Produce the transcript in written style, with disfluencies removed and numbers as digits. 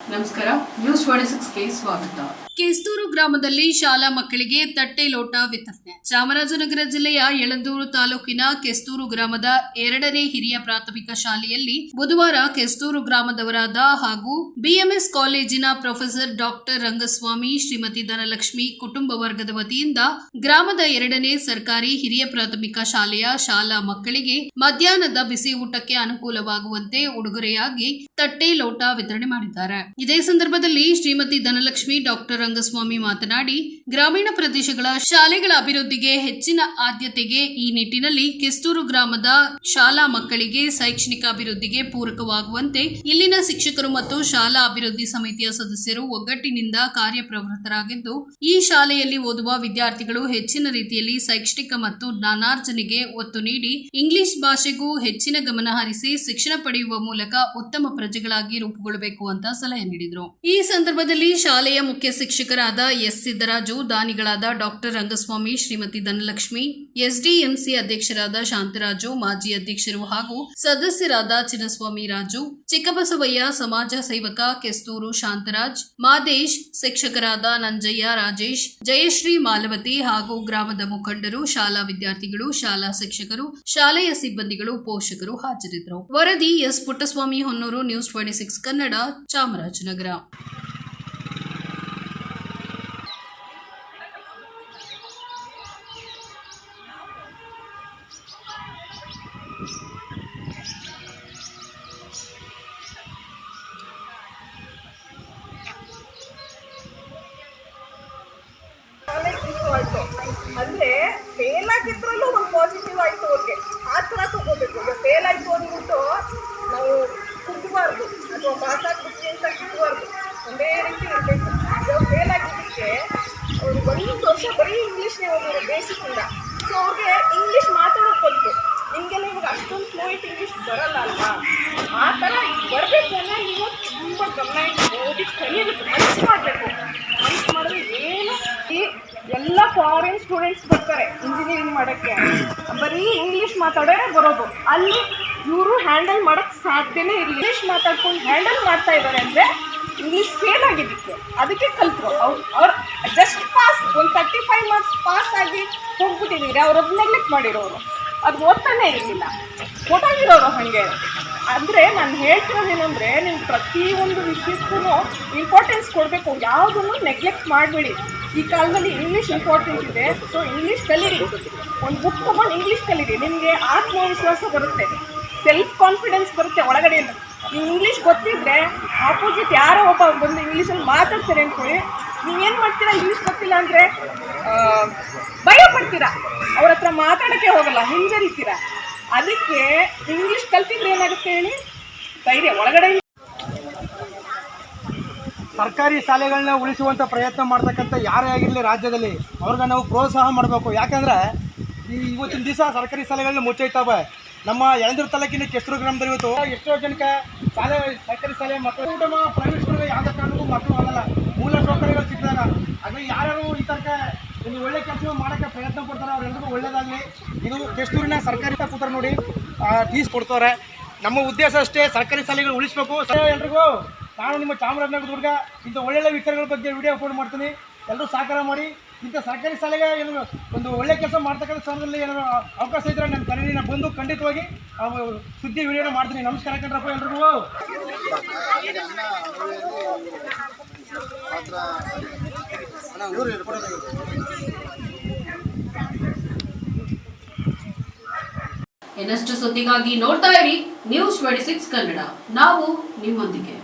ನಮಸ್ಕಾರ, ನ್ಯೂಸ್ 26ಗೆ ಸ್ವಾಗತ. ಕೆಸ್ತೂರು ಗ್ರಾಮದಲ್ಲಿ ಶಾಲಾ ಮಕ್ಕಳಿಗೆ ತಟ್ಟೆ ಲೋಟ ವಿತರಣೆ. ಚಾಮರಾಜನಗರ ಜಿಲ್ಲೆಯ ಯಳಂದೂರು ತಾಲೂಕಿನ ಕೆಸ್ತೂರು ಗ್ರಾಮದ 2ನೇ ಹಿರಿಯ ಪ್ರಾಥಮಿಕ ಶಾಲೆಯಲ್ಲಿ ಬುಧವಾರ ಕೆಸ್ತೂರು ಗ್ರಾಮದವರಾದ ಹಾಗೂ ಬಿಎಂಎಸ್ ಕಾಲೇಜಿನ ಪ್ರೊಫೆಸರ್ ಡಾಕ್ಟರ್ ರಂಗಸ್ವಾಮಿ, ಶ್ರೀಮತಿ ಧನಲಕ್ಷ್ಮಿ ಕುಟುಂಬ ವರ್ಗದ ವತಿಯಿಂದ ಗ್ರಾಮದ 2ನೇ ಸರ್ಕಾರಿ ಹಿರಿಯ ಪ್ರಾಥಮಿಕ ಶಾಲೆಯ ಶಾಲಾ ಮಕ್ಕಳಿಗೆ ಮಧ್ಯಾಹ್ನದ ಬಿಸಿ ಊಟಕ್ಕೆ ಅನುಕೂಲವಾಗುವಂತೆ ಉಡುಗೊರೆಯಾಗಿ ತಟ್ಟೆ ಲೋಟ ವಿತರಣೆ ಮಾಡಿದ್ದಾರೆ. ಇದೇ ಸಂದರ್ಭದಲ್ಲಿ ಶ್ರೀಮತಿ ಧನಲಕ್ಷ್ಮಿ, ಡಾಕ್ಟರ್ ರಂಗಸ್ವಾಮಿ ಮಾತನಾಡಿ, ಗ್ರಾಮೀಣ ಪ್ರದೇಶಗಳ ಶಾಲೆಗಳ ಅಭಿವೃದ್ಧಿಗೆ ಹೆಚ್ಚಿನ ಆದ್ಯತೆಗೆ ಈ ನಿಟ್ಟಿನಲ್ಲಿ ಕೆಸ್ತೂರು ಗ್ರಾಮದ ಶಾಲಾ ಮಕ್ಕಳಿಗೆ ಶೈಕ್ಷಣಿಕ ಅಭಿವೃದ್ಧಿಗೆ ಪೂರಕವಾಗುವಂತೆ ಇಲ್ಲಿನ ಶಿಕ್ಷಕರು ಮತ್ತು ಶಾಲಾ ಅಭಿವೃದ್ಧಿ ಸಮಿತಿಯ ಸದಸ್ಯರು ಒಗ್ಗಟ್ಟಿನಿಂದ ಕಾರ್ಯಪ್ರವೃತ್ತರಾಗಿದ್ದು, ಈ ಶಾಲೆಯಲ್ಲಿ ಓದುವ ವಿದ್ಯಾರ್ಥಿಗಳು ಹೆಚ್ಚಿನ ರೀತಿಯಲ್ಲಿ ಶೈಕ್ಷಣಿಕ ಮತ್ತು ಜ್ಞಾನಾರ್ಜನೆಗೆ ಒತ್ತು ನೀಡಿ ಇಂಗ್ಲಿಷ್ ಭಾಷೆಗೂ ಹೆಚ್ಚಿನ ಗಮನ ಹರಿಸಿ ಶಿಕ್ಷಣ ಪಡೆಯುವ ಮೂಲಕ ಉತ್ತಮ ಪ್ರಜೆಗಳಾಗಿ ರೂಪುಗೊಳ್ಳಬೇಕು ಅಂತ ಸಲಹೆ ನೀಡಿದರು. ಈ ಸಂದರ್ಭದಲ್ಲಿ ಶಾಲೆಯ ಮುಖ್ಯ ಶಿಕ್ಷಕರಾದ ಎಸ್ ಸಿದ್ದರಾಜು, ದಾನಿಗಳಾದ ಡಾಕ್ಟರ್ ರಂಗಸ್ವಾಮಿ, ಶ್ರೀಮತಿ ಧನಲಕ್ಷ್ಮಿ, ಎಸ್ಡಿಎಂಸಿ ಅಧ್ಯಕ್ಷರಾದ ಶಾಂತರಾಜು, ಮಾಜಿ ಅಧ್ಯಕ್ಷರು ಹಾಗೂ ಸದಸ್ಯರಾದ ಚಿನ್ನಸ್ವಾಮಿ ರಾಜು, ಚಿಕ್ಕಬಸವಯ್ಯ, ಸಮಾಜ ಸೇವಕ ಕೆಸ್ತೂರು ಶಾಂತರಾಜ್, ಮಾದೇಶ್, ಶಿಕ್ಷಕರಾದ ನಂಜಯ್ಯ, ರಾಜೇಶ್, ಜಯಶ್ರೀ, ಮಾಲವತಿ ಹಾಗೂ ಗ್ರಾಮದ ಮುಖಂಡರು, ಶಾಲಾ ವಿದ್ಯಾರ್ಥಿಗಳು, ಶಾಲಾ ಶಿಕ್ಷಕರು, ಶಾಲೆಯ ಸಿಬ್ಬಂದಿಗಳು, ಪೋಷಕರು ಹಾಜರಿದ್ದರು. ವರದಿ ಎಸ್ ಪುಟ್ಟಸ್ವಾಮಿ ಹೊನ್ನೂರು, ನ್ಯೂಸ್ 26 ಕನ್ನಡ, ಚಾಮರಾಜನಗರ. ಅಂದ್ರೆ ಫೇಲ್ ಆಗಿದ್ರಲ್ಲೂ ಒಂದು ಪಾಸಿಟಿವ್ ಆಯ್ತು ಅವ್ರಿಗೆ, ಆ ಥರ ತಗೋಬೇಕು. ಈಗ ಫೇಲ್ ಆಯ್ತು ಅಂದ್ಬಿಟ್ಟು ನಾವು ಕುಗ್ಗಬಾರ್ದು ಅಥವಾ ಪಾಸ್ ಆಗ್ಬಿಟ್ವಿ ಅಂತ ಕುಗ್ಗಬಾರ್ದು, ಒಂದೇ ರೀತಿ ಇರಬೇಕು. ಇವಾಗ ಫೇಲ್ ಆಗಿದ್ದಕ್ಕೆ ಅವ್ರು 1 ವರ್ಷ ಬರೀ ಇಂಗ್ಲೀಷ್ನೇ ಓದಿದ್ರು ಬೇಸಿಕ್ಕಿಂದ. ಸೊ ಅವ್ರಿಗೆ ಇಂಗ್ಲೀಷ್ ಮಾತಾಡೋದು ಬಂತು. ನಿಮಗೆಲ್ಲ ಇವಾಗ ಅಷ್ಟೊಂದು ಫ್ಲೂಯೆಂಟ್ ಇಂಗ್ಲೀಷ್ ಬರಲ್ಲ ಅಲ್ವಾ? ಆ ಥರ ಬರಬೇಕು ಅಂದರೆ ನೀವು ತುಂಬ ಗಮನ ಇಟ್ಟು ಓದಿ ಕಲಿಯೋದಕ್ಕೆ ಮನಸ್ಸು ಮಾಡಬೇಕು. ಮನಸ್ಸು ಮಾಡಿದ್ರೆ ಏನು, ಈ ಎಲ್ಲ ಫಾರಿನ್ ಸ್ಟೂಡೆಂಟ್ಸ್ ಬರ್ತಾರೆ ಇಂಜಿನಿಯರಿಂಗ್ ಮಾಡೋಕ್ಕೆ, ಬರೀ ಇಂಗ್ಲೀಷ್ ಮಾತಾಡೋರೆ ಬರೋದು. ಅಲ್ಲಿ ಇವರು ಹ್ಯಾಂಡಲ್ ಮಾಡೋಕ್ಕೆ ಸಾಧ್ಯನೇ ಇಲ್ಲ. ಇಂಗ್ಲೀಷ್ ಮಾತಾಡ್ಕೊಂಡು ಹ್ಯಾಂಡಲ್ ಮಾಡ್ತಾ ಇದ್ದಾರೆ ಅಂದರೆ ಇಂಗ್ಲೀಷ್ ಫೇಲ್ ಆಗಿದ್ದಕ್ಕೆ, ಅದಕ್ಕೆ ಕಲ್ತರು. ಅವ್ರು ಜಸ್ಟ್ ಪಾಸ್, ಒಂದು 35 ಮಾರ್ಕ್ಸ್ ಪಾಸ್ ಆಗಿ ಹೋಗ್ಬಿಟ್ಟಿದ್ದೀರಿ. ಅವ್ರದ್ದು ನೆಗ್ಲೆಕ್ಟ್ ಮಾಡಿರೋರು, ಅದು ಓದ್ತಾನೆ ಇರಲಿಲ್ಲ, ಗೊತ್ತಾಗಿರೋರು ಹಾಗೆ. ಅಂದರೆ ನಾನು ಹೇಳ್ತಿರೋದೇನೆಂದರೆ, ನೀವು ಪ್ರತಿಯೊಂದು ವಿಷಯಕ್ಕೂ ಇಂಪಾರ್ಟೆನ್ಸ್ ಕೊಡಬೇಕು, ಯಾವುದನ್ನು ನೆಗ್ಲೆಕ್ಟ್ ಮಾಡಬೇಡಿ. ಈ ಕಾಲದಲ್ಲಿ ಇಂಗ್ಲೀಷ್ ಇಂಪಾರ್ಟೆಂಟ್ ಇದೆ. ಸೊ ಇಂಗ್ಲೀಷ್ ಕಲೀರಿ, ಒಂದು ಬುಕ್ ತೊಗೊಂಡು ಇಂಗ್ಲೀಷ್ ಕಲೀರಿ. ನಿಮಗೆ ಆತ್ಮವಿಶ್ವಾಸ ಬರುತ್ತೆ, ಸೆಲ್ಫ್ ಕಾನ್ಫಿಡೆನ್ಸ್ ಬರುತ್ತೆ ಒಳಗಡೆಯಿಂದ. ನೀವು ಇಂಗ್ಲೀಷ್ ಗೊತ್ತಿದ್ದರೆ ಆಪೋಸಿಟ್ ಯಾರೋ ಒಬ್ಬ ಬಂದು ಇಂಗ್ಲೀಷಲ್ಲಿ ಮಾತಾಡ್ತಾರೆ ಅಂದ್ಕೊಳ್ಳಿ, ನೀವೇನು ಮಾಡ್ತೀರಾ, ಇಂಗ್ಲೀಷ್ ಗೊತ್ತಿಲ್ಲ ಅಂದರೆ ಭಯ ಪಡ್ತೀರಾ, ಅವ್ರ ಹತ್ರ ಮಾತಾಡೋಕ್ಕೆ ಹೋಗಲ್ಲ, ಹಿಂಜರಿತೀರಾ. ಅದಕ್ಕೆ ಇಂಗ್ಲೀಷ್ ಕಲ್ತಿದ್ರೆ ಏನಾಗುತ್ತೆ ಹೇಳಿ, ಧೈರ್ಯ ಒಳಗಡೆ. ಸರ್ಕಾರಿ ಶಾಲೆಗಳನ್ನ ಉಳಿಸುವಂಥ ಪ್ರಯತ್ನ ಮಾಡ್ತಕ್ಕಂಥ ಯಾರೇ ಆಗಿರಲಿ ರಾಜ್ಯದಲ್ಲಿ, ಅವ್ರಿಗೆ ನಾವು ಪ್ರೋತ್ಸಾಹ ಮಾಡಬೇಕು. ಯಾಕಂದರೆ ಇವತ್ತಿನ ದಿವಸ ಸರ್ಕಾರಿ ಶಾಲೆಗಳನ್ನ ಮುಚ್ಚೈತವೆ. ನಮ್ಮ ಯಳಂದೂರು ತಾಲೂಕಿನ ಕೆಸ್ತೂರು ಗ್ರಾಮದಲ್ಲಿ ಇವತ್ತು ಎಷ್ಟೋ ಜನಕ್ಕೆ ಸರ್ಕಾರಿ ಶಾಲೆ ಮಕ್ಕಳು ಪ್ರೈವೇಟ್ ಸ್ಕೂಲ್ಗೆ ಯಾವುದೇ ಕಾರಣಕ್ಕೂ ಮಕ್ಕಳು ಹೋಗಲ್ಲ, ಮೂಲ ಸೌಕರ್ಯಗಳು ಸಿಕ್ಕಿದಾಗ. ಹಾಗಾಗಿ ಯಾರ್ಯಾರು ಈ ತನಕ ಒಂದು ಒಳ್ಳೆ ಕೆಲಸ ಮಾಡೋಕ್ಕೆ ಪ್ರಯತ್ನ ಪಡ್ತಾರೆ, ಅವರೆಲ್ಲರಿಗೂ ಒಳ್ಳೆಯದಾಗಲಿ. ಇದು ಕೆಸ್ತೂರಿನ ಸರ್ಕಾರಿ ಕೂತಾರೆ ನೋಡಿ, ಫೀಸ್ ಕೊಡ್ತಾರೆ. ನಮ್ಮ ಉದ್ದೇಶ ಅಷ್ಟೇ, ಸರ್ಕಾರಿ ಶಾಲೆಗಳು ಉಳಿಸಬೇಕು. ಎಲ್ರಿಗೂ ನಾನು ನಿಮ್ಮ ಚಾಮರಾಜನಗರ ಹುಡುಗ ಇಂಥ ಒಳ್ಳೊಳ್ಳೆ ವಿಚಾರಗಳ ಬಗ್ಗೆ ವಿಡಿಯೋ ಅಪ್ಲೋಡ್ ಮಾಡ್ತೀನಿ. ಎಲ್ಲರೂ ಸಹಕಾರ ಮಾಡಿ. ಇಂಥ ಸರ್ಕಾರಿ ಶಾಲೆಗೆ ಏನು ಒಂದು ಒಳ್ಳೆ ಕೆಲಸ ಮಾಡ್ತಕ್ಕಂಥ ಸ್ಥಾನದಲ್ಲಿ ಏನಾದರೂ ಅವಕಾಶ ಇದ್ದರೆ ನನ್ನ ಕರೀರಿ, ನಾನು ಬಂದು ಖಂಡಿತವಾಗಿ ಸುದ್ದಿ ವಿಡಿಯೋನ ಮಾಡ್ತೀನಿ. ನಮಸ್ಕಾರ ಕಣ್ರಪ್ಪ ಎಲ್ರಿಗೂ. ಇನ್ನಷ್ಟು ಸುದ್ದಿಗಾಗಿ ನೋಡ್ತಾ ಇರಿ ನ್ಯೂಸ್ 26 ಕನ್ನಡ. ನಾವು ನಿಮ್ಮೊಂದಿಗೆ.